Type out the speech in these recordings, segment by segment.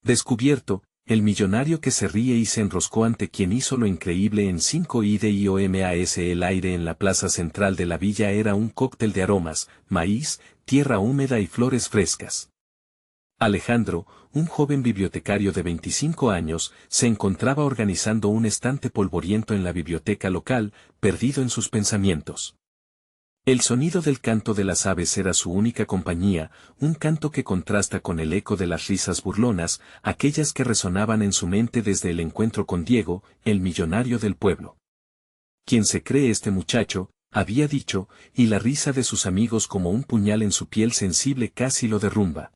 Descubierto, el millonario que se ríe y se enroscó ante quien hizo lo increíble en 5 IDIOMAS. El aire en la plaza central de la villa era un cóctel de aromas, maíz, tierra húmeda y flores frescas. Alejandro, un joven bibliotecario de 25 años, se encontraba organizando un estante polvoriento en la biblioteca local, perdido en sus pensamientos. El sonido del canto de las aves era su única compañía, un canto que contrasta con el eco de las risas burlonas, aquellas que resonaban en su mente desde el encuentro con Diego, el millonario del pueblo. ¿Quién se cree este muchacho?, había dicho, y la risa de sus amigos como un puñal en su piel sensible casi lo derrumba.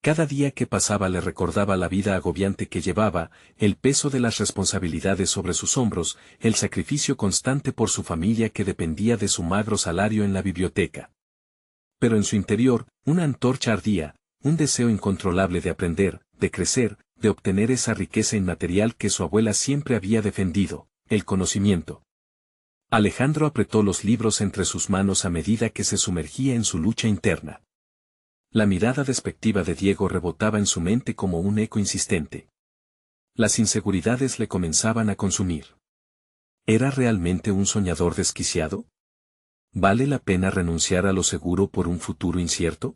Cada día que pasaba le recordaba la vida agobiante que llevaba, el peso de las responsabilidades sobre sus hombros, el sacrificio constante por su familia que dependía de su magro salario en la biblioteca. Pero en su interior, una antorcha ardía, un deseo incontrolable de aprender, de crecer, de obtener esa riqueza inmaterial que su abuela siempre había defendido, el conocimiento. Alejandro apretó los libros entre sus manos a medida que se sumergía en su lucha interna. La mirada despectiva de Diego rebotaba en su mente como un eco insistente. Las inseguridades le comenzaban a consumir. ¿Era realmente un soñador desquiciado? ¿Vale la pena renunciar a lo seguro por un futuro incierto?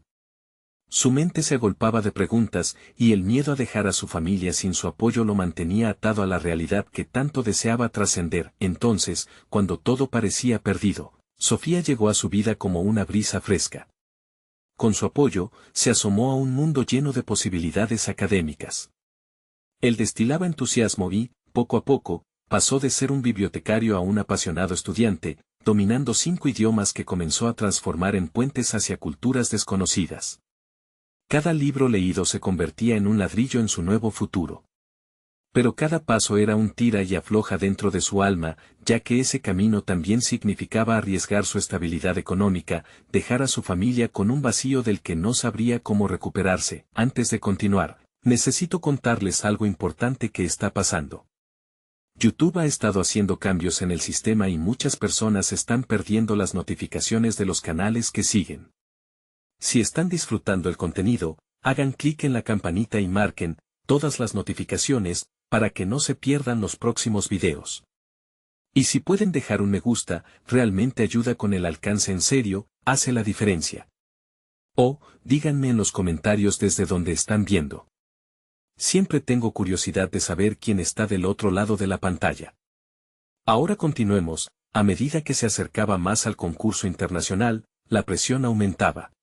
Su mente se agolpaba de preguntas, y el miedo a dejar a su familia sin su apoyo lo mantenía atado a la realidad que tanto deseaba trascender. Entonces, cuando todo parecía perdido, Sofía llegó a su vida como una brisa fresca. Con su apoyo, se asomó a un mundo lleno de posibilidades académicas. Él destilaba entusiasmo y, poco a poco, pasó de ser un bibliotecario a un apasionado estudiante, dominando 5 idiomas que comenzó a transformar en puentes hacia culturas desconocidas. Cada libro leído se convertía en un ladrillo en su nuevo futuro. Pero cada paso era un tira y afloja dentro de su alma, ya que ese camino también significaba arriesgar su estabilidad económica, dejar a su familia con un vacío del que no sabría cómo recuperarse. Antes de continuar, necesito contarles algo importante que está pasando. YouTube ha estado haciendo cambios en el sistema y muchas personas están perdiendo las notificaciones de los canales que siguen. Si están disfrutando el contenido, hagan clic en la campanita y marquen todas las notificaciones, para que no se pierdan los próximos videos. Y si pueden dejar un me gusta, realmente ayuda con el alcance en serio, hace la diferencia. O, díganme en los comentarios desde donde están viendo. Siempre tengo curiosidad de saber quién está del otro lado de la pantalla. Ahora continuemos, a medida que se acercaba más al concurso internacional, la presión aumentaba.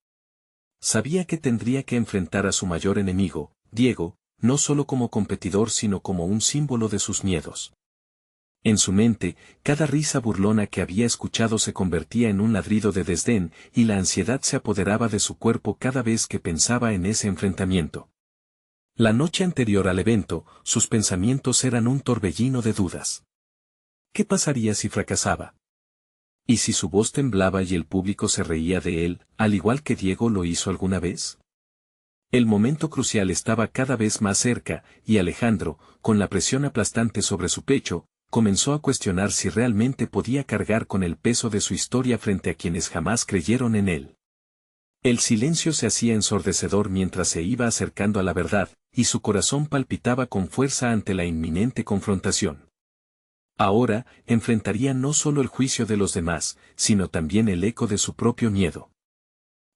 Sabía que tendría que enfrentar a su mayor enemigo, Diego, no solo como competidor sino como un símbolo de sus miedos. En su mente, cada risa burlona que había escuchado se convertía en un ladrido de desdén, y la ansiedad se apoderaba de su cuerpo cada vez que pensaba en ese enfrentamiento. La noche anterior al evento, sus pensamientos eran un torbellino de dudas. ¿Qué pasaría si fracasaba? ¿Y si su voz temblaba y el público se reía de él, al igual que Diego lo hizo alguna vez? El momento crucial estaba cada vez más cerca, y Alejandro, con la presión aplastante sobre su pecho, comenzó a cuestionar si realmente podía cargar con el peso de su historia frente a quienes jamás creyeron en él. El silencio se hacía ensordecedor mientras se iba acercando a la verdad, y su corazón palpitaba con fuerza ante la inminente confrontación. Ahora, enfrentaría no solo el juicio de los demás, sino también el eco de su propio miedo.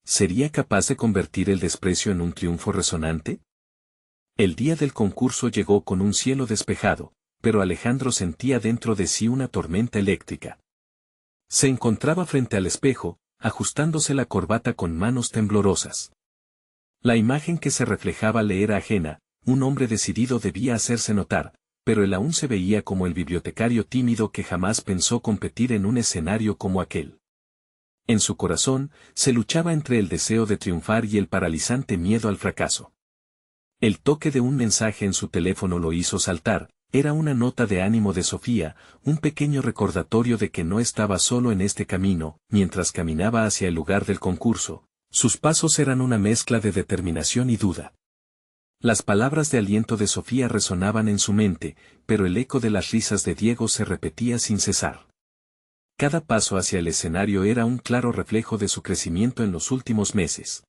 ¿Sería capaz de convertir el desprecio en un triunfo resonante? El día del concurso llegó con un cielo despejado, pero Alejandro sentía dentro de sí una tormenta eléctrica. Se encontraba frente al espejo, ajustándose la corbata con manos temblorosas. La imagen que se reflejaba le era ajena, un hombre decidido debía hacerse notar, pero él aún se veía como el bibliotecario tímido que jamás pensó competir en un escenario como aquel. En su corazón, se luchaba entre el deseo de triunfar y el paralizante miedo al fracaso. El toque de un mensaje en su teléfono lo hizo saltar, era una nota de ánimo de Sofía, un pequeño recordatorio de que no estaba solo en este camino. Mientras caminaba hacia el lugar del concurso, sus pasos eran una mezcla de determinación y duda. Las palabras de aliento de Sofía resonaban en su mente, pero el eco de las risas de Diego se repetía sin cesar. Cada paso hacia el escenario era un claro reflejo de su crecimiento en los últimos meses.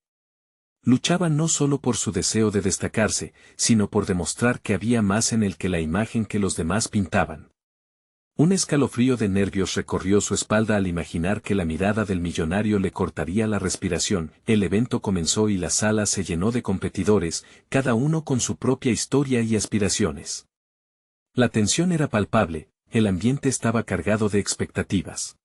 Luchaba no solo por su deseo de destacarse, sino por demostrar que había más en él que la imagen que los demás pintaban. Un escalofrío de nervios recorrió su espalda al imaginar que la mirada del millonario le cortaría la respiración. El evento comenzó y la sala se llenó de competidores, cada uno con su propia historia y aspiraciones. La tensión era palpable, el ambiente estaba cargado de expectativas.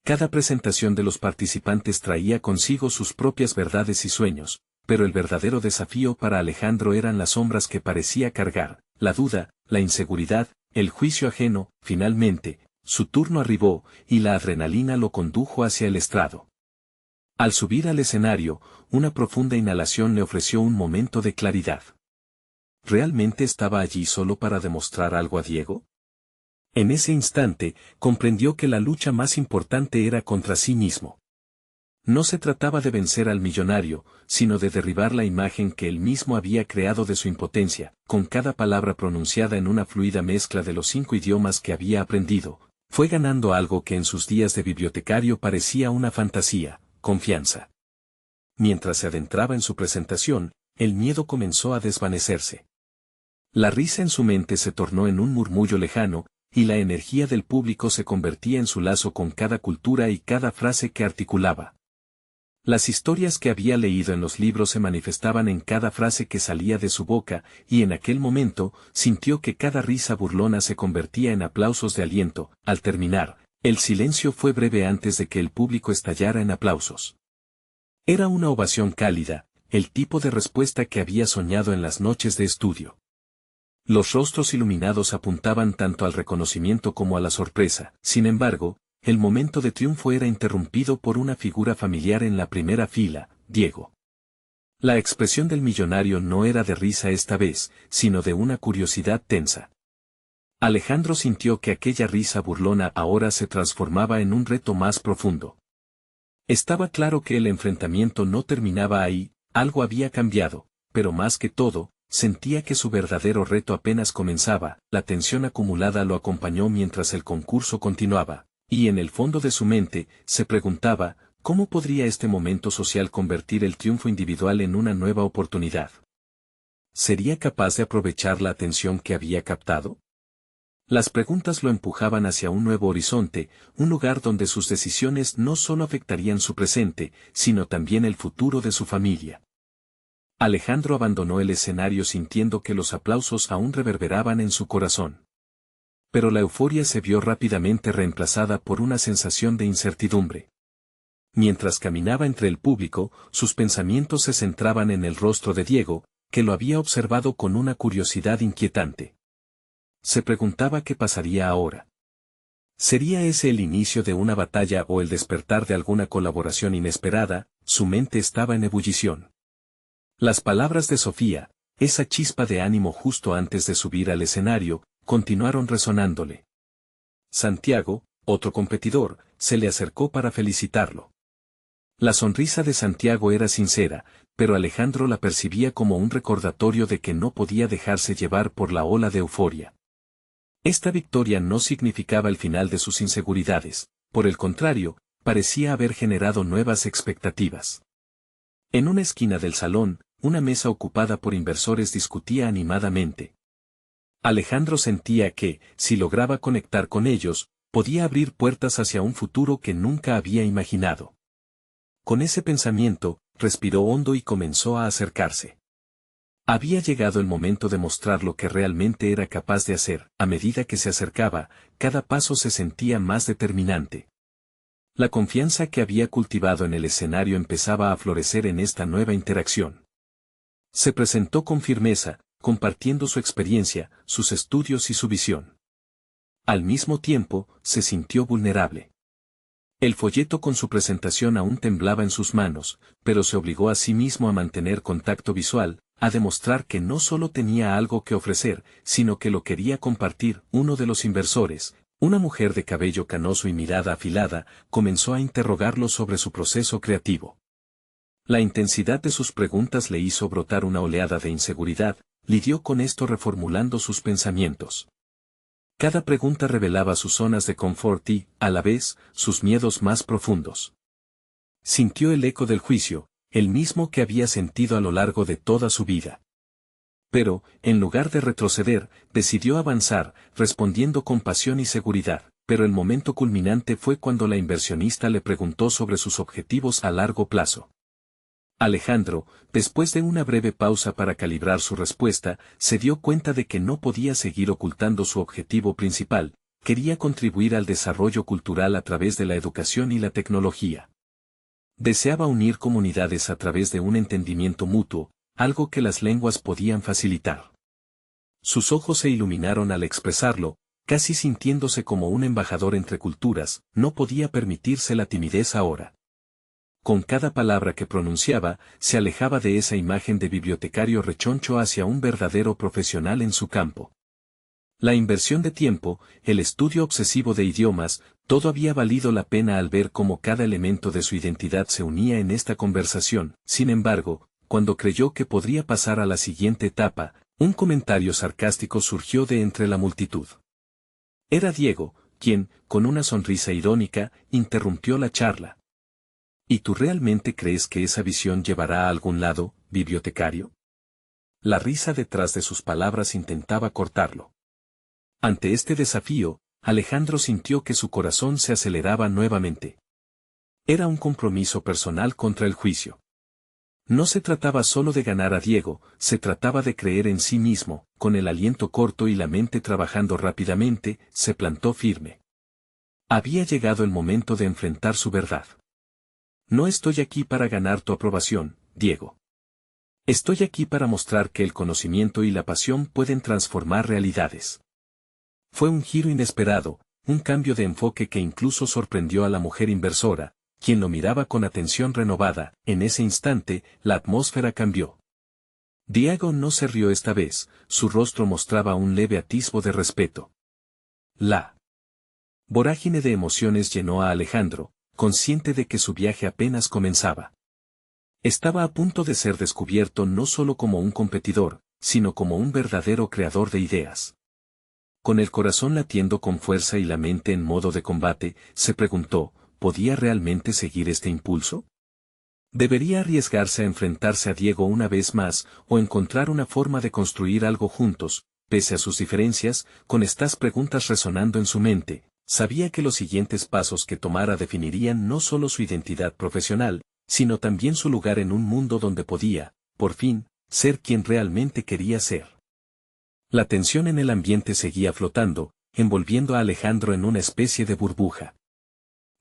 Cada presentación de los participantes traía consigo sus propias verdades y sueños, pero el verdadero desafío para Alejandro eran las sombras que parecía cargar, la duda, la inseguridad, el juicio ajeno. Finalmente, su turno arribó, y la adrenalina lo condujo hacia el estrado. Al subir al escenario, una profunda inhalación le ofreció un momento de claridad. ¿Realmente estaba allí solo para demostrar algo a Diego? En ese instante, comprendió que la lucha más importante era contra sí mismo. No se trataba de vencer al millonario, sino de derribar la imagen que él mismo había creado de su impotencia. Con cada palabra pronunciada en una fluida mezcla de los 5 idiomas que había aprendido, fue ganando algo que en sus días de bibliotecario parecía una fantasía: confianza. Mientras se adentraba en su presentación, el miedo comenzó a desvanecerse. La risa en su mente se tornó en un murmullo lejano, y la energía del público se convertía en su lazo con cada cultura y cada frase que articulaba. Las historias que había leído en los libros se manifestaban en cada frase que salía de su boca, y en aquel momento, sintió que cada risa burlona se convertía en aplausos de aliento. Al terminar, el silencio fue breve antes de que el público estallara en aplausos. Era una ovación cálida, el tipo de respuesta que había soñado en las noches de estudio. Los rostros iluminados apuntaban tanto al reconocimiento como a la sorpresa. Sin embargo, el momento de triunfo era interrumpido por una figura familiar en la primera fila: Diego. La expresión del millonario no era de risa esta vez, sino de una curiosidad tensa. Alejandro sintió que aquella risa burlona ahora se transformaba en un reto más profundo. Estaba claro que el enfrentamiento no terminaba ahí, algo había cambiado, pero más que todo, sentía que su verdadero reto apenas comenzaba. La tensión acumulada lo acompañó mientras el concurso continuaba, y en el fondo de su mente, se preguntaba, ¿cómo podría este momento social convertir el triunfo individual en una nueva oportunidad? ¿Sería capaz de aprovechar la atención que había captado? Las preguntas lo empujaban hacia un nuevo horizonte, un lugar donde sus decisiones no solo afectarían su presente, sino también el futuro de su familia. Alejandro abandonó el escenario sintiendo que los aplausos aún reverberaban en su corazón. Pero la euforia se vio rápidamente reemplazada por una sensación de incertidumbre. Mientras caminaba entre el público, sus pensamientos se centraban en el rostro de Diego, que lo había observado con una curiosidad inquietante. Se preguntaba qué pasaría ahora. ¿Sería ese el inicio de una batalla o el despertar de alguna colaboración inesperada? Su mente estaba en ebullición. Las palabras de Sofía, esa chispa de ánimo justo antes de subir al escenario, continuaron resonándole. Santiago, otro competidor, se le acercó para felicitarlo. La sonrisa de Santiago era sincera, pero Alejandro la percibía como un recordatorio de que no podía dejarse llevar por la ola de euforia. Esta victoria no significaba el final de sus inseguridades, por el contrario, parecía haber generado nuevas expectativas. En una esquina del salón, una mesa ocupada por inversores discutía animadamente. Alejandro sentía que, si lograba conectar con ellos, podía abrir puertas hacia un futuro que nunca había imaginado. Con ese pensamiento, respiró hondo y comenzó a acercarse. Había llegado el momento de mostrar lo que realmente era capaz de hacer. A medida que se acercaba, cada paso se sentía más determinante. La confianza que había cultivado en el escenario empezaba a florecer en esta nueva interacción. Se presentó con firmeza, compartiendo su experiencia, sus estudios y su visión. Al mismo tiempo, se sintió vulnerable. El folleto con su presentación aún temblaba en sus manos, pero se obligó a sí mismo a mantener contacto visual, a demostrar que no solo tenía algo que ofrecer, sino que lo quería compartir. Uno de los inversores, una mujer de cabello canoso y mirada afilada, comenzó a interrogarlo sobre su proceso creativo. La intensidad de sus preguntas le hizo brotar una oleada de inseguridad. Lidió con esto reformulando sus pensamientos. Cada pregunta revelaba sus zonas de confort y, a la vez, sus miedos más profundos. Sintió el eco del juicio, el mismo que había sentido a lo largo de toda su vida. Pero, en lugar de retroceder, decidió avanzar, respondiendo con pasión y seguridad, pero el momento culminante fue cuando la inversionista le preguntó sobre sus objetivos a largo plazo. Alejandro, después de una breve pausa para calibrar su respuesta, se dio cuenta de que no podía seguir ocultando su objetivo principal: quería contribuir al desarrollo cultural a través de la educación y la tecnología. Deseaba unir comunidades a través de un entendimiento mutuo, algo que las lenguas podían facilitar. Sus ojos se iluminaron al expresarlo, casi sintiéndose como un embajador entre culturas. No podía permitirse la timidez ahora. Con cada palabra que pronunciaba, se alejaba de esa imagen de bibliotecario rechoncho hacia un verdadero profesional en su campo. La inversión de tiempo, el estudio obsesivo de idiomas, todo había valido la pena al ver cómo cada elemento de su identidad se unía en esta conversación. Sin embargo, cuando creyó que podría pasar a la siguiente etapa, un comentario sarcástico surgió de entre la multitud. Era Diego, quien, con una sonrisa irónica, interrumpió la charla. ¿Y tú realmente crees que esa visión llevará a algún lado, bibliotecario? La risa detrás de sus palabras intentaba cortarlo. Ante este desafío, Alejandro sintió que su corazón se aceleraba nuevamente. Era un compromiso personal contra el juicio. No se trataba solo de ganar a Diego, se trataba de creer en sí mismo. Con el aliento corto y la mente trabajando rápidamente, se plantó firme. Había llegado el momento de enfrentar su verdad. No estoy aquí para ganar tu aprobación, Diego. Estoy aquí para mostrar que el conocimiento y la pasión pueden transformar realidades. Fue un giro inesperado, un cambio de enfoque que incluso sorprendió a la mujer inversora, quien lo miraba con atención renovada. En ese instante, la atmósfera cambió. Diego no se rió esta vez, su rostro mostraba un leve atisbo de respeto. La vorágine de emociones llenó a Alejandro, consciente de que su viaje apenas comenzaba. Estaba a punto de ser descubierto no solo como un competidor, sino como un verdadero creador de ideas. Con el corazón latiendo con fuerza y la mente en modo de combate, se preguntó, ¿podía realmente seguir este impulso? ¿Debería arriesgarse a enfrentarse a Diego una vez más, o encontrar una forma de construir algo juntos, pese a sus diferencias? Con estas preguntas resonando en su mente, sabía que los siguientes pasos que tomara definirían no solo su identidad profesional, sino también su lugar en un mundo donde podía, por fin, ser quien realmente quería ser. La tensión en el ambiente seguía flotando, envolviendo a Alejandro en una especie de burbuja.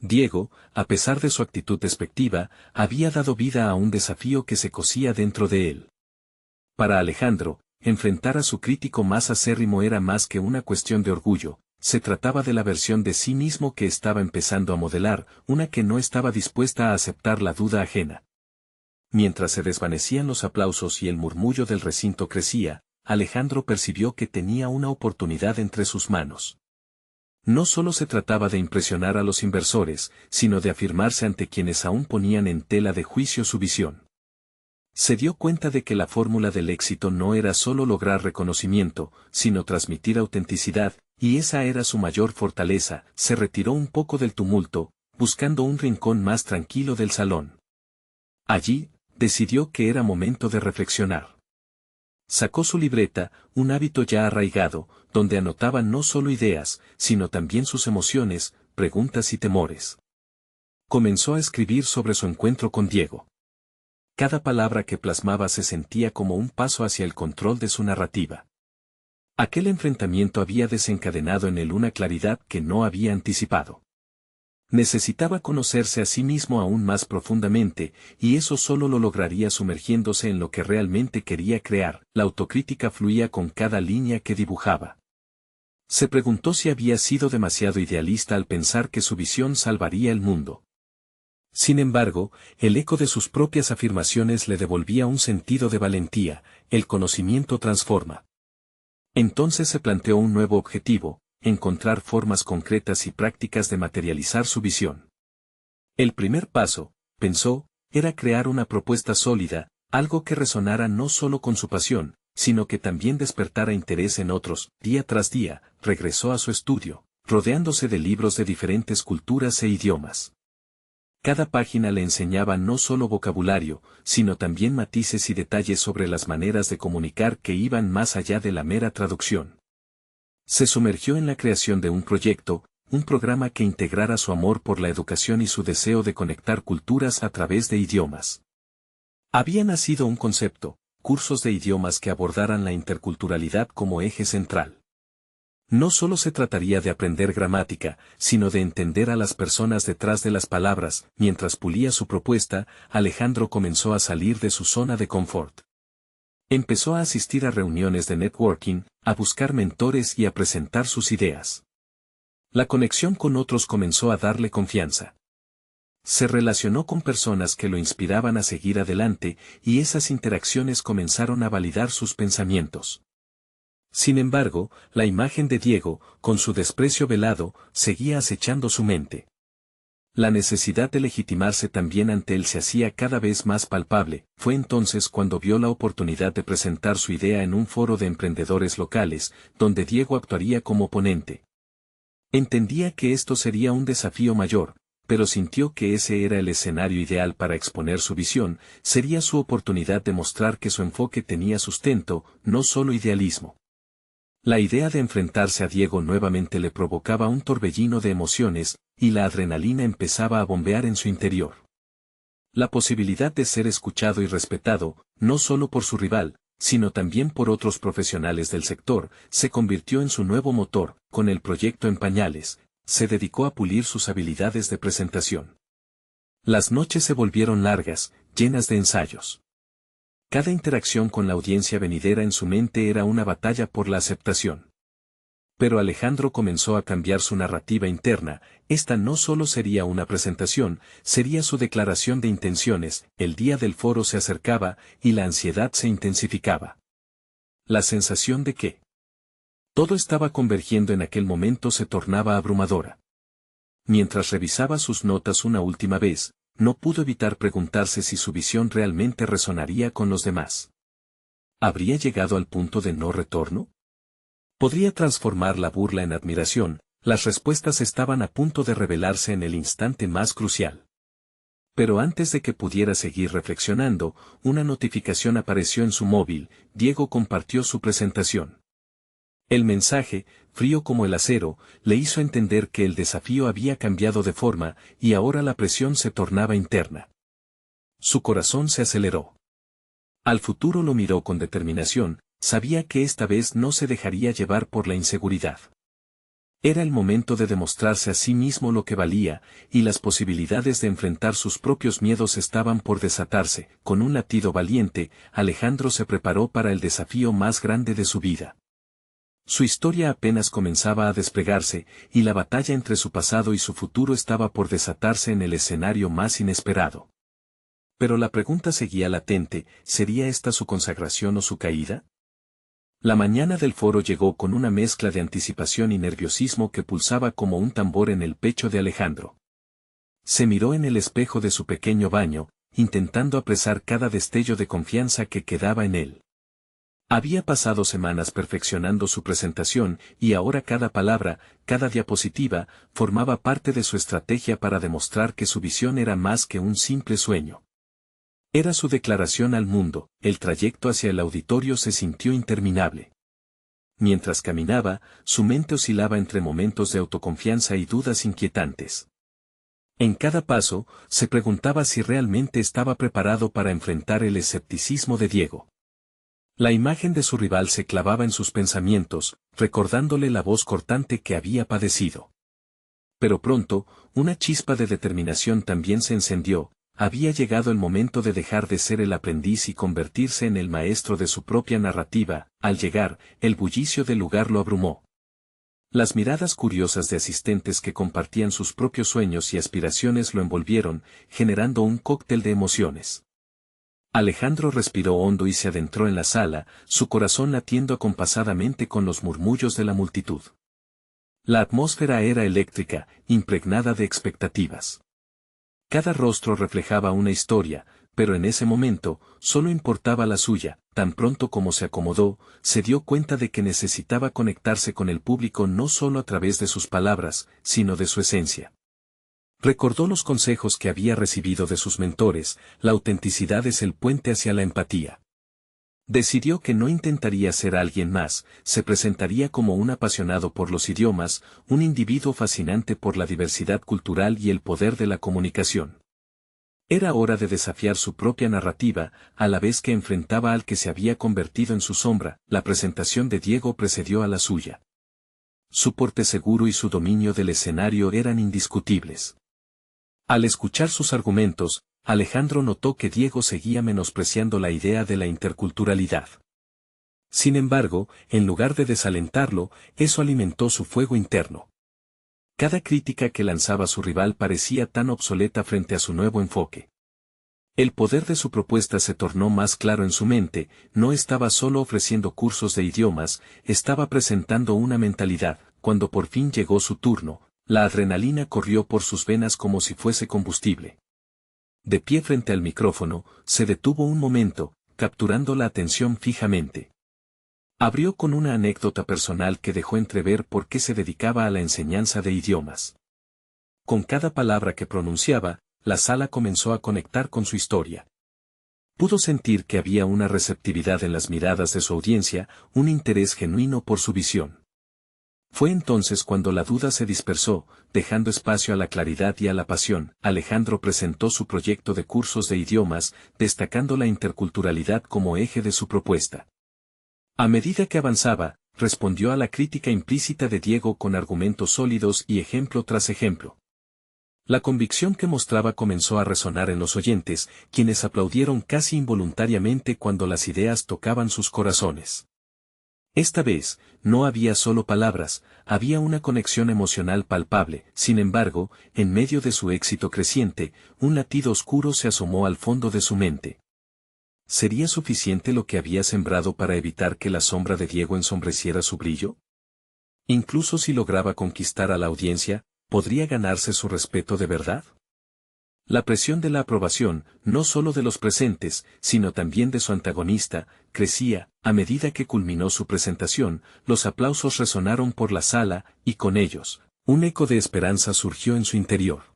Diego, a pesar de su actitud despectiva, había dado vida a un desafío que se cosía dentro de él. Para Alejandro, enfrentar a su crítico más acérrimo era más que una cuestión de orgullo, se trataba de la versión de sí mismo que estaba empezando a modelar, una que no estaba dispuesta a aceptar la duda ajena. Mientras se desvanecían los aplausos y el murmullo del recinto crecía, Alejandro percibió que tenía una oportunidad entre sus manos. No solo se trataba de impresionar a los inversores, sino de afirmarse ante quienes aún ponían en tela de juicio su visión. Se dio cuenta de que la fórmula del éxito no era solo lograr reconocimiento, sino transmitir autenticidad, y esa era su mayor fortaleza. Se retiró un poco del tumulto, buscando un rincón más tranquilo del salón. Allí, decidió que era momento de reflexionar. Sacó su libreta, un hábito ya arraigado, donde anotaba no solo ideas, sino también sus emociones, preguntas y temores. Comenzó a escribir sobre su encuentro con Diego. Cada palabra que plasmaba se sentía como un paso hacia el control de su narrativa. Aquel enfrentamiento había desencadenado en él una claridad que no había anticipado. Necesitaba conocerse a sí mismo aún más profundamente, y eso solo lo lograría sumergiéndose en lo que realmente quería crear. La autocrítica fluía con cada línea que dibujaba. Se preguntó si había sido demasiado idealista al pensar que su visión salvaría el mundo. Sin embargo, el eco de sus propias afirmaciones le devolvía un sentido de valentía: el conocimiento transforma. Entonces se planteó un nuevo objetivo: encontrar formas concretas y prácticas de materializar su visión. El primer paso, pensó, era crear una propuesta sólida, algo que resonara no solo con su pasión, sino que también despertara interés en otros. Día tras día, regresó a su estudio, rodeándose de libros de diferentes culturas e idiomas. Cada página le enseñaba no solo vocabulario, sino también matices y detalles sobre las maneras de comunicar que iban más allá de la mera traducción. Se sumergió en la creación de un proyecto, un programa que integrara su amor por la educación y su deseo de conectar culturas a través de idiomas. Había nacido un concepto, cursos de idiomas que abordaran la interculturalidad como eje central. No solo se trataría de aprender gramática, sino de entender a las personas detrás de las palabras. Mientras pulía su propuesta, Alejandro comenzó a salir de su zona de confort. Empezó a asistir a reuniones de networking, a buscar mentores y a presentar sus ideas. La conexión con otros comenzó a darle confianza. Se relacionó con personas que lo inspiraban a seguir adelante, y esas interacciones comenzaron a validar sus pensamientos. Sin embargo, la imagen de Diego, con su desprecio velado, seguía acechando su mente. La necesidad de legitimarse también ante él se hacía cada vez más palpable. Fue entonces cuando vio la oportunidad de presentar su idea en un foro de emprendedores locales, donde Diego actuaría como ponente. Entendía que esto sería un desafío mayor, pero sintió que ese era el escenario ideal para exponer su visión. Sería su oportunidad de mostrar que su enfoque tenía sustento, no solo idealismo. La idea de enfrentarse a Diego nuevamente le provocaba un torbellino de emociones, y la adrenalina empezaba a bombear en su interior. La posibilidad de ser escuchado y respetado, no solo por su rival, sino también por otros profesionales del sector, se convirtió en su nuevo motor. Con el proyecto en pañales, se dedicó a pulir sus habilidades de presentación. Las noches se volvieron largas, llenas de ensayos. Cada interacción con la audiencia venidera en su mente era una batalla por la aceptación. Pero Alejandro comenzó a cambiar su narrativa interna. Esta no solo sería una presentación, sería su declaración de intenciones. El día del foro se acercaba, y la ansiedad se intensificaba. La sensación de que todo estaba convergiendo en aquel momento se tornaba abrumadora. Mientras revisaba sus notas una última vez, no pudo evitar preguntarse si su visión realmente resonaría con los demás. ¿Habría llegado al punto de no retorno? ¿Podría transformar la burla en admiración? Las respuestas estaban a punto de revelarse en el instante más crucial. Pero antes de que pudiera seguir reflexionando, una notificación apareció en su móvil. Diego compartió su presentación. El mensaje, frío como el acero, le hizo entender que el desafío había cambiado de forma, y ahora la presión se tornaba interna. Su corazón se aceleró. Al futuro lo miró con determinación, sabía que esta vez no se dejaría llevar por la inseguridad. Era el momento de demostrarse a sí mismo lo que valía, y las posibilidades de enfrentar sus propios miedos estaban por desatarse. Con un latido valiente, Alejandro se preparó para el desafío más grande de su vida. Su historia apenas comenzaba a desplegarse, y la batalla entre su pasado y su futuro estaba por desatarse en el escenario más inesperado. Pero la pregunta seguía latente: ¿sería esta su consagración o su caída? La mañana del foro llegó con una mezcla de anticipación y nerviosismo que pulsaba como un tambor en el pecho de Alejandro. Se miró en el espejo de su pequeño baño, intentando apresar cada destello de confianza que quedaba en él. Había pasado semanas perfeccionando su presentación, y ahora cada palabra, cada diapositiva, formaba parte de su estrategia para demostrar que su visión era más que un simple sueño. Era su declaración al mundo. El trayecto hacia el auditorio se sintió interminable. Mientras caminaba, su mente oscilaba entre momentos de autoconfianza y dudas inquietantes. En cada paso, se preguntaba si realmente estaba preparado para enfrentar el escepticismo de Diego. La imagen de su rival se clavaba en sus pensamientos, recordándole la voz cortante que había padecido. Pero pronto, una chispa de determinación también se encendió. Había llegado el momento de dejar de ser el aprendiz y convertirse en el maestro de su propia narrativa. Al llegar, el bullicio del lugar lo abrumó. Las miradas curiosas de asistentes que compartían sus propios sueños y aspiraciones lo envolvieron, generando un cóctel de emociones. Alejandro respiró hondo y se adentró en la sala, su corazón latiendo acompasadamente con los murmullos de la multitud. La atmósfera era eléctrica, impregnada de expectativas. Cada rostro reflejaba una historia, pero en ese momento, solo importaba la suya. Tan pronto como se acomodó, se dio cuenta de que necesitaba conectarse con el público no solo a través de sus palabras, sino de su esencia. Recordó los consejos que había recibido de sus mentores: la autenticidad es el puente hacia la empatía. Decidió que no intentaría ser alguien más, se presentaría como un apasionado por los idiomas, un individuo fascinante por la diversidad cultural y el poder de la comunicación. Era hora de desafiar su propia narrativa, a la vez que enfrentaba al que se había convertido en su sombra. La presentación de Diego precedió a la suya. Su porte seguro y su dominio del escenario eran indiscutibles. Al escuchar sus argumentos, Alejandro notó que Diego seguía menospreciando la idea de la interculturalidad. Sin embargo, en lugar de desalentarlo, eso alimentó su fuego interno. Cada crítica que lanzaba su rival parecía tan obsoleta frente a su nuevo enfoque. El poder de su propuesta se tornó más claro en su mente: no estaba solo ofreciendo cursos de idiomas, estaba presentando una mentalidad. Cuando por fin llegó su turno, la adrenalina corrió por sus venas como si fuese combustible. De pie frente al micrófono, se detuvo un momento, capturando la atención fijamente. Abrió con una anécdota personal que dejó entrever por qué se dedicaba a la enseñanza de idiomas. Con cada palabra que pronunciaba, la sala comenzó a conectar con su historia. Pudo sentir que había una receptividad en las miradas de su audiencia, un interés genuino por su visión. Fue entonces cuando la duda se dispersó, dejando espacio a la claridad y a la pasión. Alejandro presentó su proyecto de cursos de idiomas, destacando la interculturalidad como eje de su propuesta. A medida que avanzaba, respondió a la crítica implícita de Diego con argumentos sólidos y ejemplo tras ejemplo. La convicción que mostraba comenzó a resonar en los oyentes, quienes aplaudieron casi involuntariamente cuando las ideas tocaban sus corazones. Esta vez, no había solo palabras, había una conexión emocional palpable. Sin embargo, en medio de su éxito creciente, un latido oscuro se asomó al fondo de su mente. ¿Sería suficiente lo que había sembrado para evitar que la sombra de Diego ensombreciera su brillo? Incluso si lograba conquistar a la audiencia, ¿podría ganarse su respeto de verdad? La presión de la aprobación, no solo de los presentes, sino también de su antagonista, crecía. A medida que culminó su presentación, los aplausos resonaron por la sala, y con ellos, un eco de esperanza surgió en su interior.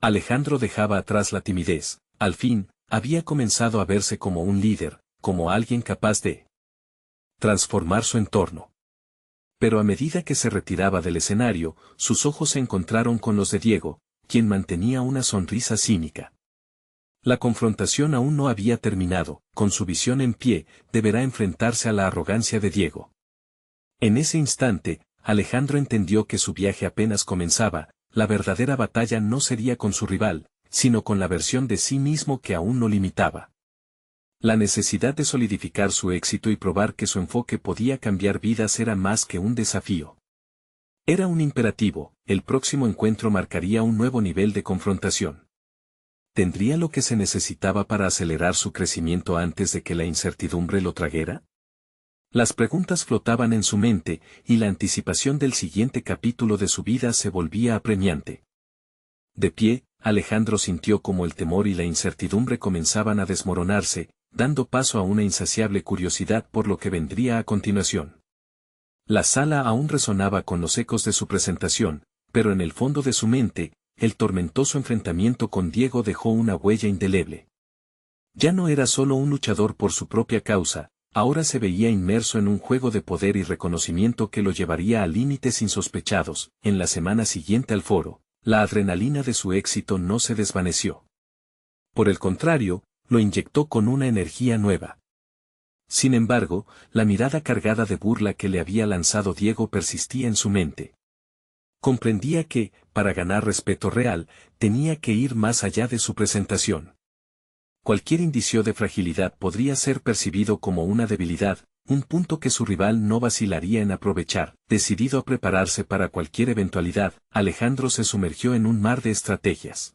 Alejandro dejaba atrás la timidez. Al fin, había comenzado a verse como un líder, como alguien capaz de transformar su entorno. Pero a medida que se retiraba del escenario, sus ojos se encontraron con los de Diego, quien mantenía una sonrisa cínica. La confrontación aún no había terminado. Con su visión en pie, deberá enfrentarse a la arrogancia de Diego. En ese instante, Alejandro entendió que su viaje apenas comenzaba. La verdadera batalla no sería con su rival, sino con la versión de sí mismo que aún no limitaba. La necesidad de solidificar su éxito y probar que su enfoque podía cambiar vidas era más que un desafío. Era un imperativo. El próximo encuentro marcaría un nuevo nivel de confrontación. ¿Tendría lo que se necesitaba para acelerar su crecimiento antes de que la incertidumbre lo traguera? Las preguntas flotaban en su mente, y la anticipación del siguiente capítulo de su vida se volvía apremiante. De pie, Alejandro sintió como el temor y la incertidumbre comenzaban a desmoronarse, dando paso a una insaciable curiosidad por lo que vendría a continuación. La sala aún resonaba con los ecos de su presentación, pero en el fondo de su mente, el tormentoso enfrentamiento con Diego dejó una huella indeleble. Ya no era solo un luchador por su propia causa, ahora se veía inmerso en un juego de poder y reconocimiento que lo llevaría a límites insospechados. En la semana siguiente al foro, la adrenalina de su éxito no se desvaneció. Por el contrario, lo inyectó con una energía nueva. Sin embargo, la mirada cargada de burla que le había lanzado Diego persistía en su mente. Comprendía que, para ganar respeto real, tenía que ir más allá de su presentación. Cualquier indicio de fragilidad podría ser percibido como una debilidad, un punto que su rival no vacilaría en aprovechar. Decidido a prepararse para cualquier eventualidad, Alejandro se sumergió en un mar de estrategias.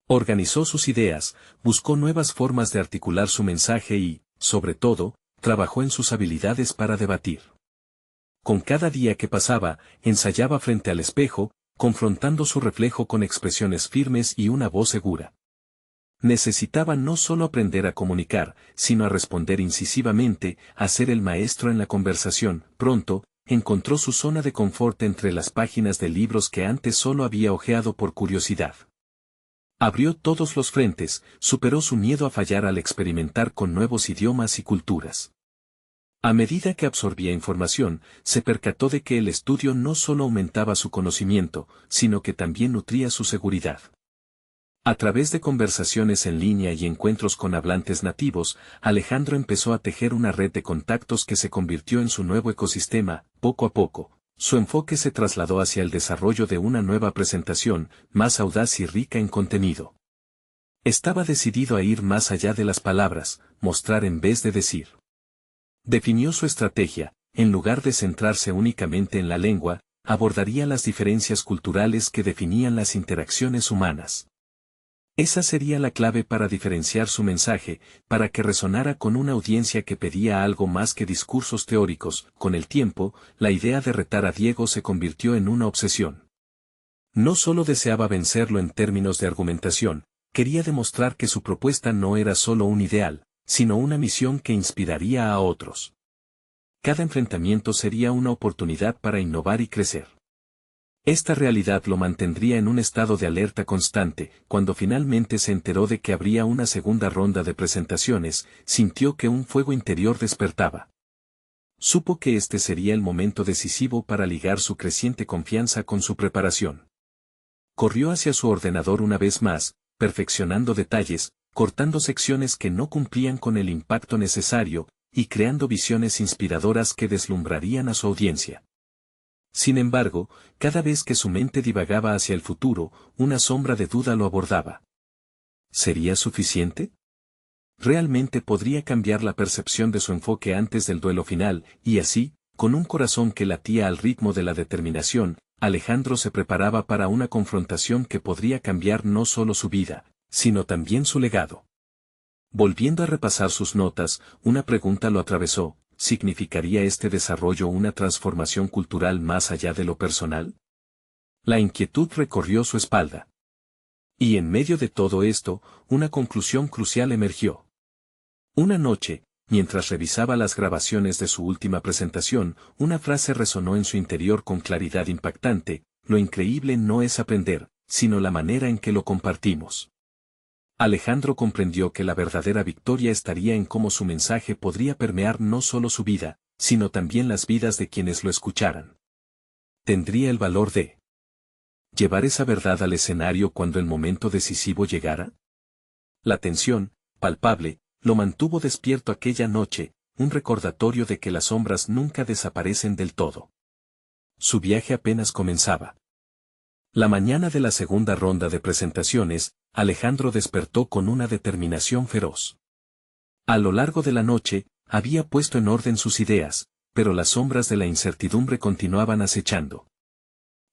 Organizó sus ideas, buscó nuevas formas de articular su mensaje y, sobre todo, trabajó en sus habilidades para debatir. Con cada día que pasaba, ensayaba frente al espejo, confrontando su reflejo con expresiones firmes y una voz segura. Necesitaba no solo aprender a comunicar, sino a responder incisivamente, a ser el maestro en la conversación. Pronto, encontró su zona de confort entre las páginas de libros que antes solo había hojeado por curiosidad. Abrió todos los frentes, superó su miedo a fallar al experimentar con nuevos idiomas y culturas. A medida que absorbía información, se percató de que el estudio no solo aumentaba su conocimiento, sino que también nutría su seguridad. A través de conversaciones en línea y encuentros con hablantes nativos, Alejandro empezó a tejer una red de contactos que se convirtió en su nuevo ecosistema. Poco a poco, su enfoque se trasladó hacia el desarrollo de una nueva presentación, más audaz y rica en contenido. Estaba decidido a ir más allá de las palabras, mostrar en vez de decir. Definió su estrategia: en lugar de centrarse únicamente en la lengua, abordaría las diferencias culturales que definían las interacciones humanas. Esa sería la clave para diferenciar su mensaje, para que resonara con una audiencia que pedía algo más que discursos teóricos. Con el tiempo, la idea de retar a Diego se convirtió en una obsesión. No solo deseaba vencerlo en términos de argumentación, quería demostrar que su propuesta no era solo un ideal, sino una misión que inspiraría a otros. Cada enfrentamiento sería una oportunidad para innovar y crecer. Esta realidad lo mantendría en un estado de alerta constante. Cuando finalmente se enteró de que habría una segunda ronda de presentaciones, sintió que un fuego interior despertaba. Supo que este sería el momento decisivo para ligar su creciente confianza con su preparación. Corrió hacia su ordenador una vez más, perfeccionando detalles, cortando secciones que no cumplían con el impacto necesario, y creando visiones inspiradoras que deslumbrarían a su audiencia. Sin embargo, cada vez que su mente divagaba hacia el futuro, una sombra de duda lo abordaba. ¿Sería suficiente? ¿Realmente podría cambiar la percepción de su enfoque antes del duelo final? Y así, con un corazón que latía al ritmo de la determinación, Alejandro se preparaba para una confrontación que podría cambiar no solo su vida, sino también su legado. Volviendo a repasar sus notas, una pregunta lo atravesó: ¿significaría este desarrollo una transformación cultural más allá de lo personal? La inquietud recorrió su espalda. Y en medio de todo esto, una conclusión crucial emergió. Una noche, mientras revisaba las grabaciones de su última presentación, una frase resonó en su interior con claridad impactante: lo increíble no es aprender, sino la manera en que lo compartimos. Alejandro comprendió que la verdadera victoria estaría en cómo su mensaje podría permear no solo su vida, sino también las vidas de quienes lo escucharan. ¿Tendría el valor de llevar esa verdad al escenario cuando el momento decisivo llegara? La tensión, palpable, lo mantuvo despierto aquella noche, un recordatorio de que las sombras nunca desaparecen del todo. Su viaje apenas comenzaba. La mañana de la segunda ronda de presentaciones, Alejandro despertó con una determinación feroz. A lo largo de la noche, había puesto en orden sus ideas, pero las sombras de la incertidumbre continuaban acechando.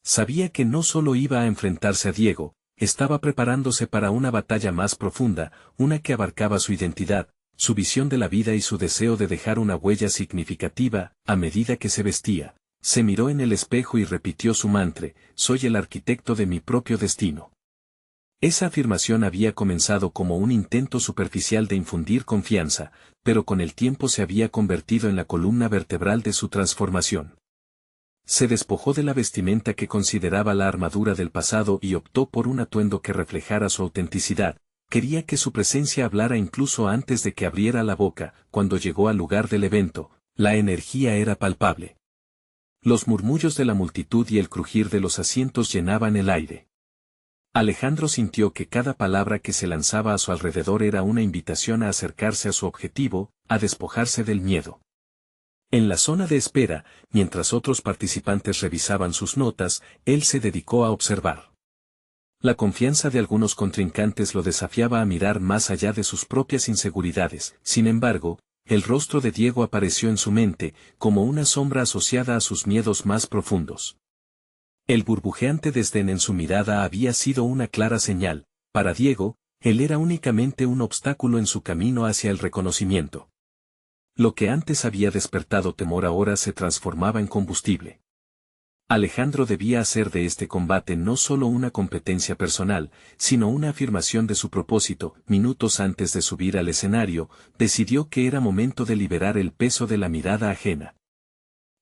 Sabía que no solo iba a enfrentarse a Diego, estaba preparándose para una batalla más profunda, una que abarcaba su identidad, su visión de la vida y su deseo de dejar una huella significativa. A medida que se vestía, se miró en el espejo y repitió su mantra: soy el arquitecto de mi propio destino. Esa afirmación había comenzado como un intento superficial de infundir confianza, pero con el tiempo se había convertido en la columna vertebral de su transformación. Se despojó de la vestimenta que consideraba la armadura del pasado y optó por un atuendo que reflejara su autenticidad. Quería que su presencia hablara incluso antes de que abriera la boca. Cuando llegó al lugar del evento, la energía era palpable. Los murmullos de la multitud y el crujir de los asientos llenaban el aire. Alejandro sintió que cada palabra que se lanzaba a su alrededor era una invitación a acercarse a su objetivo, a despojarse del miedo. En la zona de espera, mientras otros participantes revisaban sus notas, él se dedicó a observar. La confianza de algunos contrincantes lo desafiaba a mirar más allá de sus propias inseguridades. Sin embargo, el rostro de Diego apareció en su mente, como una sombra asociada a sus miedos más profundos. El burbujeante desdén en su mirada había sido una clara señal: para Diego, él era únicamente un obstáculo en su camino hacia el reconocimiento. Lo que antes había despertado temor ahora se transformaba en combustible. Alejandro debía hacer de este combate no solo una competencia personal, sino una afirmación de su propósito. Minutos antes de subir al escenario, decidió que era momento de liberar el peso de la mirada ajena.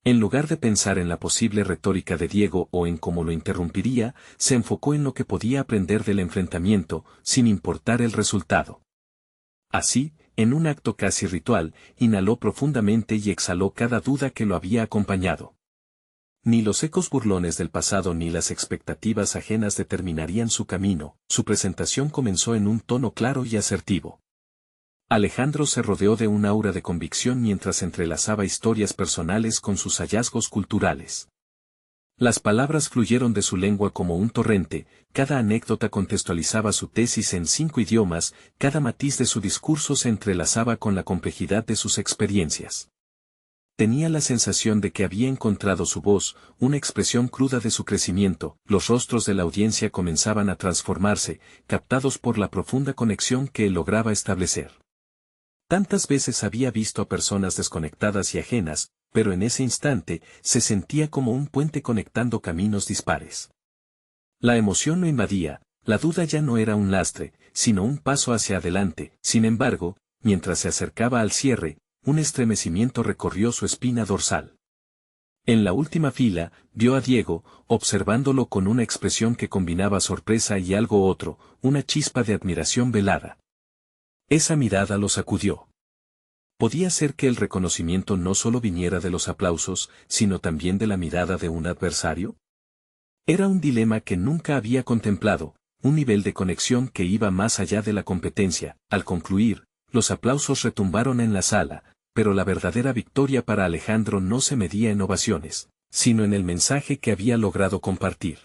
En lugar de pensar en la posible retórica de Diego o en cómo lo interrumpiría, se enfocó en lo que podía aprender del enfrentamiento, sin importar el resultado. Así, en un acto casi ritual, inhaló profundamente y exhaló cada duda que lo había acompañado. Ni los ecos burlones del pasado ni las expectativas ajenas determinarían su camino. Su presentación comenzó en un tono claro y asertivo. Alejandro se rodeó de un aura de convicción mientras entrelazaba historias personales con sus hallazgos culturales. Las palabras fluyeron de su lengua como un torrente, cada anécdota contextualizaba su tesis en 5 idiomas, cada matiz de su discurso se entrelazaba con la complejidad de sus experiencias. Tenía la sensación de que había encontrado su voz, una expresión cruda de su crecimiento. Los rostros de la audiencia comenzaban a transformarse, captados por la profunda conexión que él lograba establecer. Tantas veces había visto a personas desconectadas y ajenas, pero en ese instante, se sentía como un puente conectando caminos dispares. La emoción lo invadía, la duda ya no era un lastre, sino un paso hacia adelante. Sin embargo, mientras se acercaba al cierre, un estremecimiento recorrió su espina dorsal. En la última fila, vio a Diego, observándolo con una expresión que combinaba sorpresa y algo otro, una chispa de admiración velada. Esa mirada lo sacudió. ¿Podía ser que el reconocimiento no solo viniera de los aplausos, sino también de la mirada de un adversario? Era un dilema que nunca había contemplado, un nivel de conexión que iba más allá de la competencia. Al concluir, los aplausos retumbaron en la sala, pero la verdadera victoria para Alejandro no se medía en ovaciones, sino en el mensaje que había logrado compartir.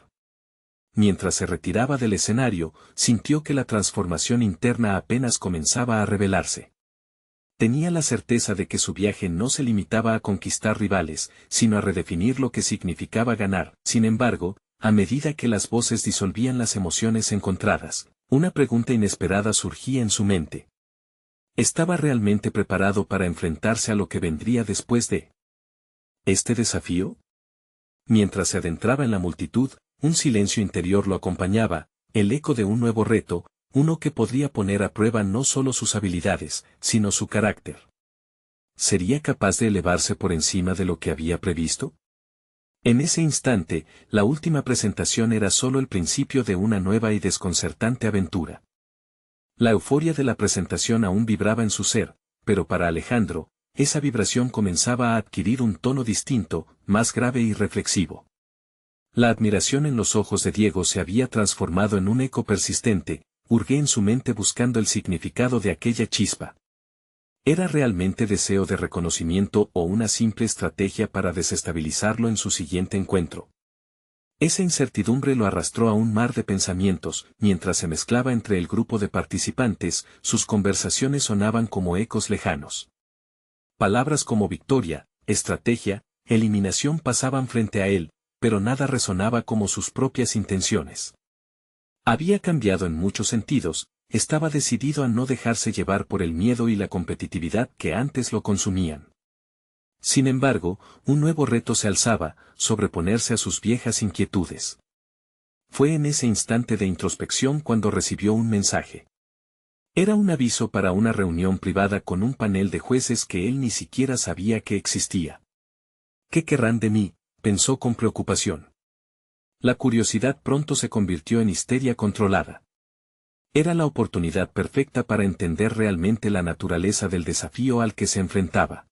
Mientras se retiraba del escenario, sintió que la transformación interna apenas comenzaba a revelarse. Tenía la certeza de que su viaje no se limitaba a conquistar rivales, sino a redefinir lo que significaba ganar. Sin embargo, a medida que las voces disolvían las emociones encontradas, una pregunta inesperada surgía en su mente. ¿Estaba realmente preparado para enfrentarse a lo que vendría después de este desafío? Mientras se adentraba en la multitud, un silencio interior lo acompañaba, el eco de un nuevo reto, uno que podría poner a prueba no solo sus habilidades, sino su carácter. ¿Sería capaz de elevarse por encima de lo que había previsto? En ese instante, la última presentación era solo el principio de una nueva y desconcertante aventura. La euforia de la presentación aún vibraba en su ser, pero para Alejandro, esa vibración comenzaba a adquirir un tono distinto, más grave y reflexivo. La admiración en los ojos de Diego se había transformado en un eco persistente, hurgué en su mente buscando el significado de aquella chispa. ¿Era realmente deseo de reconocimiento o una simple estrategia para desestabilizarlo en su siguiente encuentro? Esa incertidumbre lo arrastró a un mar de pensamientos, mientras se mezclaba entre el grupo de participantes, sus conversaciones sonaban como ecos lejanos. Palabras como victoria, estrategia, eliminación pasaban frente a él, pero nada resonaba como sus propias intenciones. Había cambiado en muchos sentidos, estaba decidido a no dejarse llevar por el miedo y la competitividad que antes lo consumían. Sin embargo, un nuevo reto se alzaba, sobreponerse a sus viejas inquietudes. Fue en ese instante de introspección cuando recibió un mensaje. Era un aviso para una reunión privada con un panel de jueces que él ni siquiera sabía que existía. ¿Qué querrán de mí?, pensó con preocupación. La curiosidad pronto se convirtió en histeria controlada. Era la oportunidad perfecta para entender realmente la naturaleza del desafío al que se enfrentaba.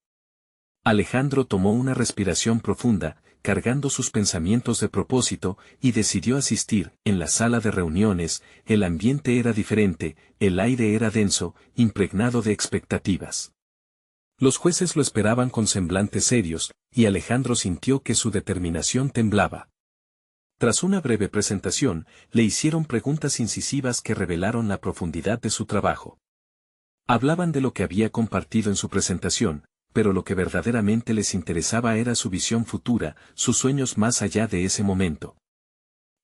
Alejandro tomó una respiración profunda, cargando sus pensamientos de propósito, y decidió asistir. En la sala de reuniones, el ambiente era diferente, el aire era denso, impregnado de expectativas. Los jueces lo esperaban con semblantes serios, y Alejandro sintió que su determinación temblaba. Tras una breve presentación, le hicieron preguntas incisivas que revelaron la profundidad de su trabajo. Hablaban de lo que había compartido en su presentación, pero lo que verdaderamente les interesaba era su visión futura, sus sueños más allá de ese momento.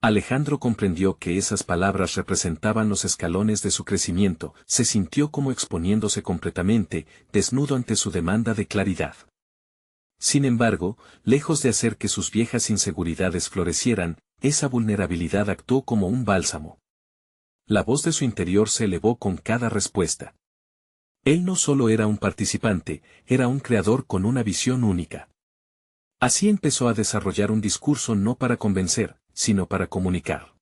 Alejandro comprendió que esas palabras representaban los escalones de su crecimiento, se sintió como exponiéndose completamente, desnudo ante su demanda de claridad. Sin embargo, lejos de hacer que sus viejas inseguridades florecieran, esa vulnerabilidad actuó como un bálsamo. La voz de su interior se elevó con cada respuesta. Él no solo era un participante, era un creador con una visión única. Así empezó a desarrollar un discurso no para convencer, sino para comunicar.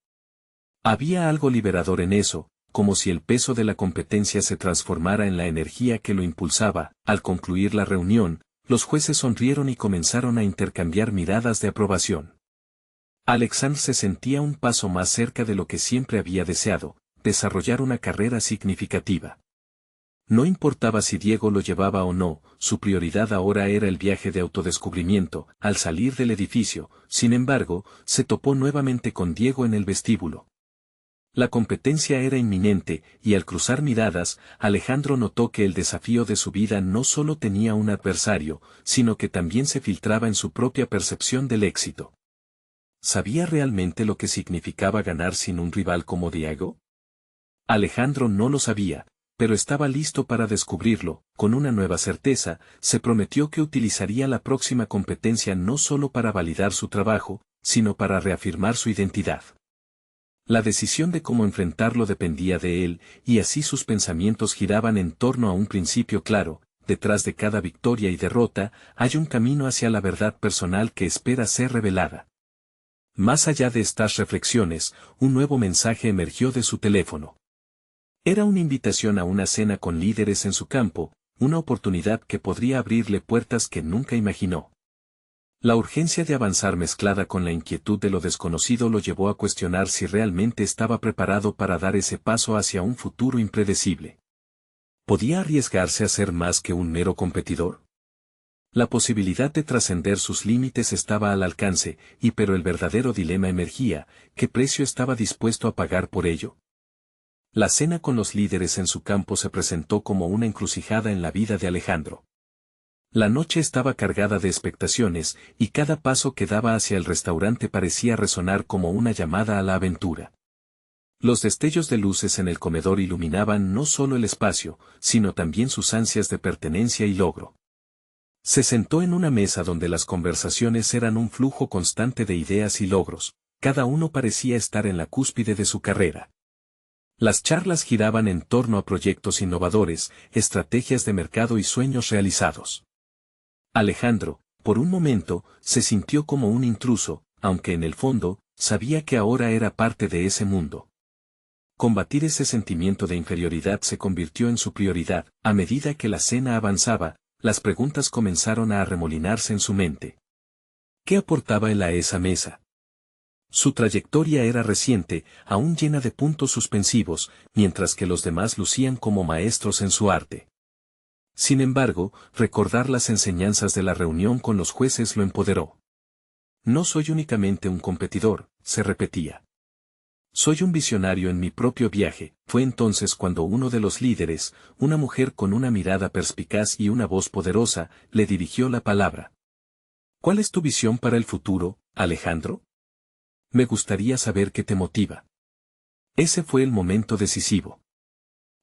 Había algo liberador en eso, como si el peso de la competencia se transformara en la energía que lo impulsaba. Al concluir la reunión, los jueces sonrieron y comenzaron a intercambiar miradas de aprobación. Alexandre se sentía un paso más cerca de lo que siempre había deseado, desarrollar una carrera significativa. No importaba si Diego lo llevaba o no, su prioridad ahora era el viaje de autodescubrimiento. Al salir del edificio, sin embargo, se topó nuevamente con Diego en el vestíbulo. La competencia era inminente, y al cruzar miradas, Alejandro notó que el desafío de su vida no solo tenía un adversario, sino que también se filtraba en su propia percepción del éxito. ¿Sabía realmente lo que significaba ganar sin un rival como Diego? Alejandro no lo sabía, pero estaba listo para descubrirlo. Con una nueva certeza, se prometió que utilizaría la próxima competencia no solo para validar su trabajo, sino para reafirmar su identidad. La decisión de cómo enfrentarlo dependía de él, y así sus pensamientos giraban en torno a un principio claro: detrás de cada victoria y derrota, hay un camino hacia la verdad personal que espera ser revelada. Más allá de estas reflexiones, un nuevo mensaje emergió de su teléfono. Era una invitación a una cena con líderes en su campo, una oportunidad que podría abrirle puertas que nunca imaginó. La urgencia de avanzar mezclada con la inquietud de lo desconocido lo llevó a cuestionar si realmente estaba preparado para dar ese paso hacia un futuro impredecible. ¿Podía arriesgarse a ser más que un mero competidor? La posibilidad de trascender sus límites estaba al alcance, pero el verdadero dilema emergía: ¿qué precio estaba dispuesto a pagar por ello? La cena con los líderes en su campo se presentó como una encrucijada en la vida de Alejandro. La noche estaba cargada de expectaciones, y cada paso que daba hacia el restaurante parecía resonar como una llamada a la aventura. Los destellos de luces en el comedor iluminaban no solo el espacio, sino también sus ansias de pertenencia y logro. Se sentó en una mesa donde las conversaciones eran un flujo constante de ideas y logros. Cada uno parecía estar en la cúspide de su carrera. Las charlas giraban en torno a proyectos innovadores, estrategias de mercado y sueños realizados. Alejandro, por un momento, se sintió como un intruso, aunque en el fondo, sabía que ahora era parte de ese mundo. Combatir ese sentimiento de inferioridad se convirtió en su prioridad. A medida que la cena avanzaba, las preguntas comenzaron a arremolinarse en su mente. ¿Qué aportaba él a esa mesa? Su trayectoria era reciente, aún llena de puntos suspensivos, mientras que los demás lucían como maestros en su arte. Sin embargo, recordar las enseñanzas de la reunión con los jueces lo empoderó. No soy únicamente un competidor, se repetía. Soy un visionario en mi propio viaje. Fue entonces cuando uno de los líderes, una mujer con una mirada perspicaz y una voz poderosa, le dirigió la palabra. ¿Cuál es tu visión para el futuro, Alejandro? Me gustaría saber qué te motiva. Ese fue el momento decisivo.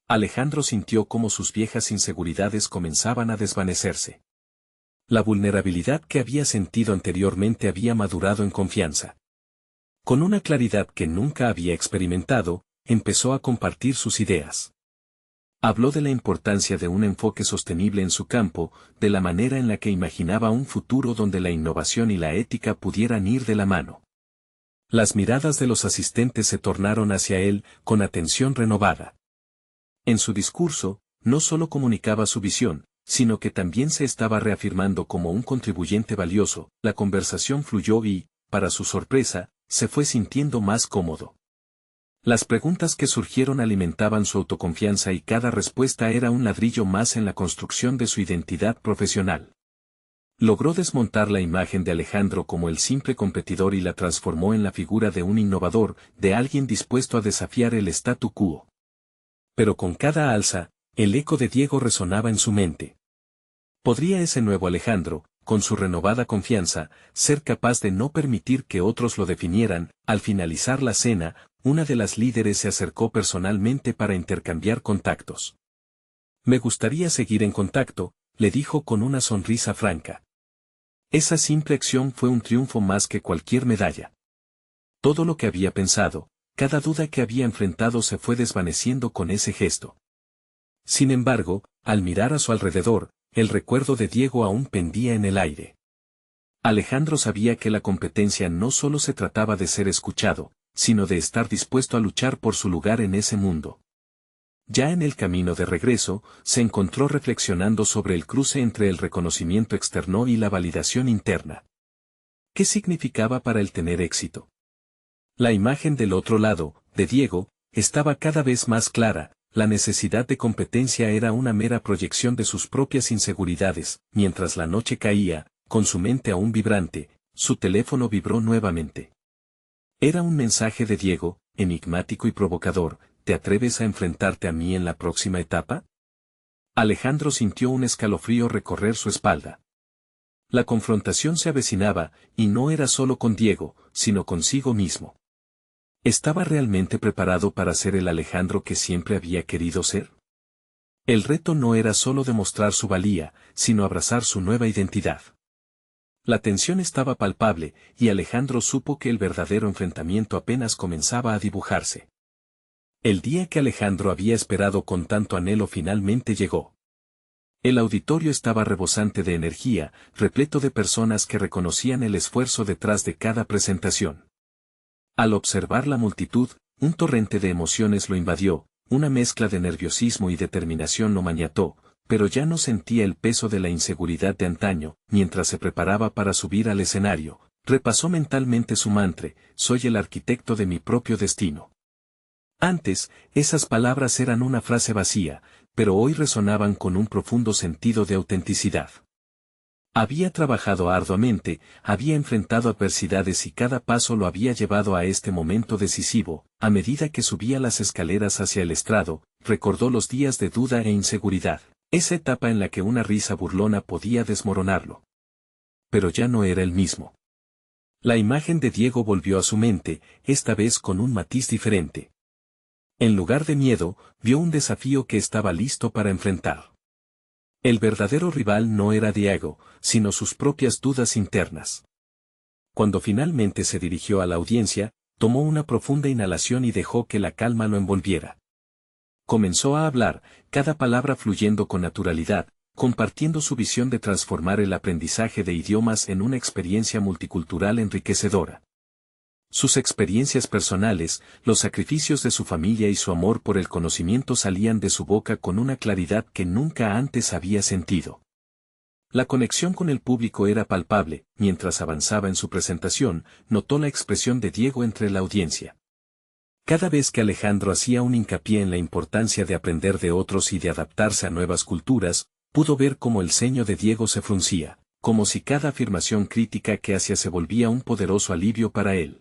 Alejandro sintió cómo sus viejas inseguridades comenzaban a desvanecerse. La vulnerabilidad que había sentido anteriormente había madurado en confianza. Con una claridad que nunca había experimentado, empezó a compartir sus ideas. Habló de la importancia de un enfoque sostenible en su campo, de la manera en la que imaginaba un futuro donde la innovación y la ética pudieran ir de la mano. Las miradas de los asistentes se tornaron hacia él, con atención renovada. En su discurso, no solo comunicaba su visión, sino que también se estaba reafirmando como un contribuyente valioso. La conversación fluyó y, para su sorpresa, se fue sintiendo más cómodo. Las preguntas que surgieron alimentaban su autoconfianza y cada respuesta era un ladrillo más en la construcción de su identidad profesional. Logró desmontar la imagen de Alejandro como el simple competidor y la transformó en la figura de un innovador, de alguien dispuesto a desafiar el statu quo. Pero con cada alza, el eco de Diego resonaba en su mente. ¿Podría ese nuevo Alejandro, con su renovada confianza, ser capaz de no permitir que otros lo definieran? Al finalizar la cena, una de las líderes se acercó personalmente para intercambiar contactos. Me gustaría seguir en contacto, le dijo con una sonrisa franca. Esa simple acción fue un triunfo más que cualquier medalla. Todo lo que había pensado, cada duda que había enfrentado se fue desvaneciendo con ese gesto. Sin embargo, al mirar a su alrededor, el recuerdo de Diego aún pendía en el aire. Alejandro sabía que la competencia no solo se trataba de ser escuchado, sino de estar dispuesto a luchar por su lugar en ese mundo. Ya en el camino de regreso, se encontró reflexionando sobre el cruce entre el reconocimiento externo y la validación interna. ¿Qué significaba para él tener éxito? La imagen del otro lado, de Diego, estaba cada vez más clara. La necesidad de competencia era una mera proyección de sus propias inseguridades. Mientras la noche caía, con su mente aún vibrante, su teléfono vibró nuevamente. Era un mensaje de Diego, enigmático y provocador. ¿Te atreves a enfrentarte a mí en la próxima etapa? Alejandro sintió un escalofrío recorrer su espalda. La confrontación se avecinaba, y no era solo con Diego, sino consigo mismo. ¿Estaba realmente preparado para ser el Alejandro que siempre había querido ser? El reto no era solo demostrar su valía, sino abrazar su nueva identidad. La tensión estaba palpable, y Alejandro supo que el verdadero enfrentamiento apenas comenzaba a dibujarse. El día que Alejandro había esperado con tanto anhelo finalmente llegó. El auditorio estaba rebosante de energía, repleto de personas que reconocían el esfuerzo detrás de cada presentación. Al observar la multitud, un torrente de emociones lo invadió, una mezcla de nerviosismo y determinación lo maniató, pero ya no sentía el peso de la inseguridad de antaño. Mientras se preparaba para subir al escenario, repasó mentalmente su mantra: soy el arquitecto de mi propio destino. Antes, esas palabras eran una frase vacía, pero hoy resonaban con un profundo sentido de autenticidad. Había trabajado arduamente, había enfrentado adversidades y cada paso lo había llevado a este momento decisivo. A medida que subía las escaleras hacia el estrado, recordó los días de duda e inseguridad, esa etapa en la que una risa burlona podía desmoronarlo. Pero ya no era el mismo. La imagen de Diego volvió a su mente, esta vez con un matiz diferente. En lugar de miedo, vio un desafío que estaba listo para enfrentar. El verdadero rival no era Diego, sino sus propias dudas internas. Cuando finalmente se dirigió a la audiencia, tomó una profunda inhalación y dejó que la calma lo envolviera. Comenzó a hablar, cada palabra fluyendo con naturalidad, compartiendo su visión de transformar el aprendizaje de idiomas en una experiencia multicultural enriquecedora. Sus experiencias personales, los sacrificios de su familia y su amor por el conocimiento salían de su boca con una claridad que nunca antes había sentido. La conexión con el público era palpable. Mientras avanzaba en su presentación, notó la expresión de Diego entre la audiencia. Cada vez que Alejandro hacía un hincapié en la importancia de aprender de otros y de adaptarse a nuevas culturas, pudo ver cómo el ceño de Diego se fruncía, como si cada afirmación crítica que hacía se volvía un poderoso alivio para él.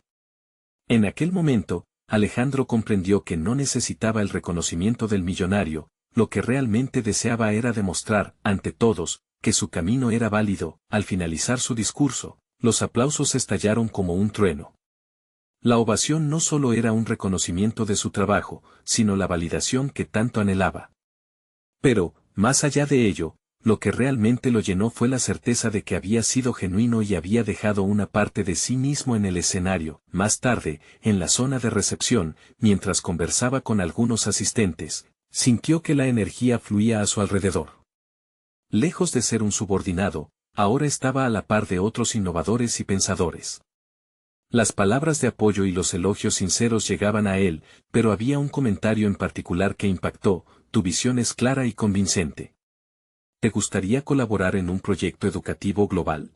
En aquel momento, Alejandro comprendió que no necesitaba el reconocimiento del millonario. Lo que realmente deseaba era demostrar, ante todos, que su camino era válido. Al finalizar su discurso, los aplausos estallaron como un trueno. La ovación no solo era un reconocimiento de su trabajo, sino la validación que tanto anhelaba. Pero, más allá de ello, lo que realmente lo llenó fue la certeza de que había sido genuino y había dejado una parte de sí mismo en el escenario. Más tarde, en la zona de recepción, mientras conversaba con algunos asistentes, sintió que la energía fluía a su alrededor. Lejos de ser un subordinado, ahora estaba a la par de otros innovadores y pensadores. Las palabras de apoyo y los elogios sinceros llegaban a él, pero había un comentario en particular que impactó: tu visión es clara y convincente. ¿Te gustaría colaborar en un proyecto educativo global?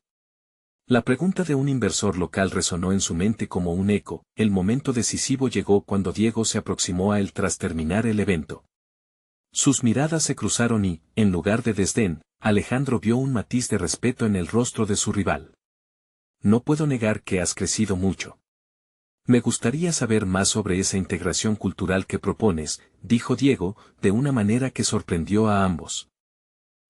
La pregunta de un inversor local resonó en su mente como un eco. El momento decisivo llegó cuando Diego se aproximó a él tras terminar el evento. Sus miradas se cruzaron y, en lugar de desdén, Alejandro vio un matiz de respeto en el rostro de su rival. No puedo negar que has crecido mucho. Me gustaría saber más sobre esa integración cultural que propones, dijo Diego, de una manera que sorprendió a ambos.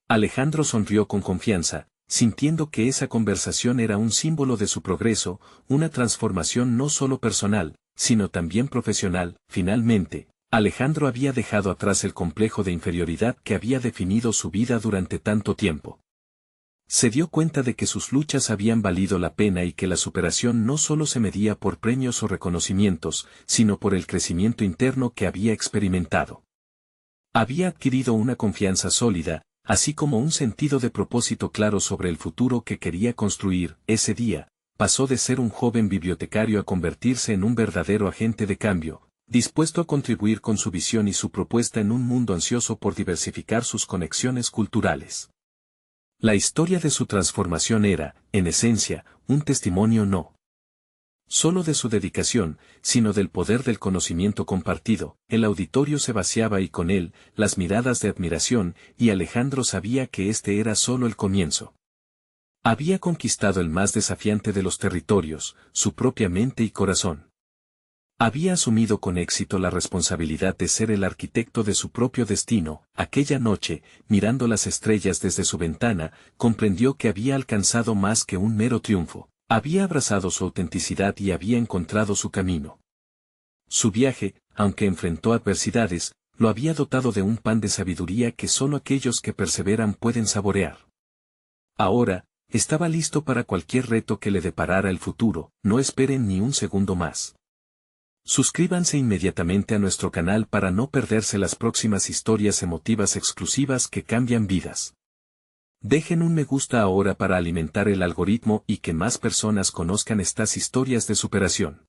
Alejandro sonrió con confianza, sintiendo que esa conversación era un símbolo de su progreso, una transformación no solo personal, sino también profesional. Finalmente, Alejandro había dejado atrás el complejo de inferioridad que había definido su vida durante tanto tiempo. Se dio cuenta de que sus luchas habían valido la pena y que la superación no solo se medía por premios o reconocimientos, sino por el crecimiento interno que había experimentado. Había adquirido una confianza sólida, así como un sentido de propósito claro sobre el futuro que quería construir. Ese día, pasó de ser un joven bibliotecario a convertirse en un verdadero agente de cambio, dispuesto a contribuir con su visión y su propuesta en un mundo ansioso por diversificar sus conexiones culturales. La historia de su transformación era, en esencia, un testimonio no solo de su dedicación, sino del poder del conocimiento compartido. El auditorio se vaciaba y con él, las miradas de admiración, y Alejandro sabía que este era solo el comienzo. Había conquistado el más desafiante de los territorios, su propia mente y corazón. Había asumido con éxito la responsabilidad de ser el arquitecto de su propio destino. Aquella noche, mirando las estrellas desde su ventana, comprendió que había alcanzado más que un mero triunfo. Había abrazado su autenticidad y había encontrado su camino. Su viaje, aunque enfrentó adversidades, lo había dotado de un pan de sabiduría que solo aquellos que perseveran pueden saborear. Ahora, estaba listo para cualquier reto que le deparara el futuro. No esperen ni un segundo más. Suscríbanse inmediatamente a nuestro canal para no perderse las próximas historias emotivas exclusivas que cambian vidas. Dejen un me gusta ahora para alimentar el algoritmo y que más personas conozcan estas historias de superación.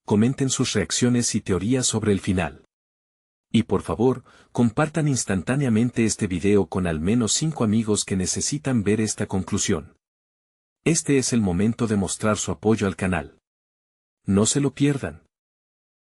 Comenten sus reacciones y teorías sobre el final. Y por favor, compartan instantáneamente este video con al menos 5 amigos que necesitan ver esta conclusión. Este es el momento de mostrar su apoyo al canal. No se lo pierdan.